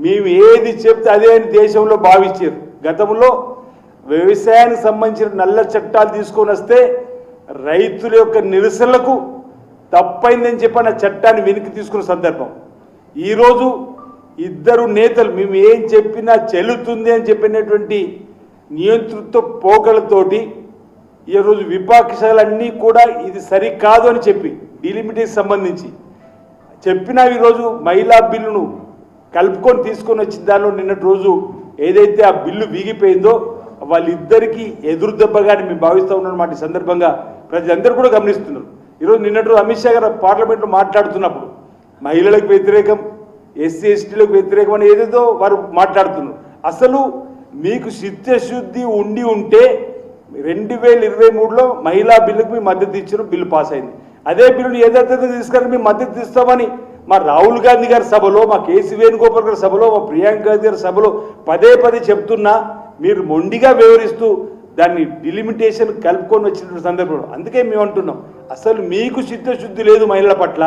మేము ఏది చెప్తే అదే అని దేశంలో భావించారు. గతంలో వ్యవసాయానికి సంబంధించిన నల్ల చట్టాలు తీసుకొని వస్తే రైతుల యొక్క నిరసనలకు తప్పైందని చెప్పిన చట్టాన్ని వెనక్కి తీసుకున్న సందర్భం. ఈరోజు ఇద్దరు నేతలు మేము ఏం చెప్పినా చెల్లుతుంది అని చెప్పినటువంటి నియంతృత్వ పోకలతోటి ఈరోజు విపక్షాలన్నీ కూడా ఇది సరికాదు అని చెప్పి డిలిమిటేషన్ సంబంధించి చెప్పినా ఈరోజు మహిళా బిల్లును కలుపుకొని తీసుకొని వచ్చిన దానిలో నిన్నటి రోజు ఏదైతే ఆ బిల్లు వీగిపోయిందో వాళ్ళిద్దరికీ ఎదురు దెబ్బగాని మేము భావిస్తూ ఉన్నమాట. ఈ సందర్భంగా ప్రజలందరూ కూడా గమనిస్తున్నారు. ఈరోజు నిన్నటి రోజు అమిత్ షా గారు పార్లమెంట్లో మాట్లాడుతున్నప్పుడు మహిళలకు వ్యతిరేకం, ఎస్సీ ఎస్టీలకు వ్యతిరేకం అని ఏదేదో వారు మాట్లాడుతున్నారు. అసలు మీకు చిత్తశుద్ధి ఉండి ఉంటే 2023లో మహిళా బిల్లుకు మీ మద్దతు ఇచ్చిన బిల్లు పాస్ అయింది. అదే బిల్లును ఏదైతే తీసుకొని మేము మద్దతు ఇస్తామని మా రాహుల్ గాంధీ గారి సభలో, మా కేసీ వేణుగోపాల్ గారి సభలో, మా ప్రియాంక గాంధీ గారి సభలో పదే పదే చెప్తున్నా మీరు మొండిగా వివరిస్తూ దాన్ని డిలిమిటేషన్ కలుపుకొని వచ్చిన సందర్భంలో అందుకే మేము అంటున్నాం, అసలు మీకు చిత్తశుద్ధి లేదు మహిళల పట్ల.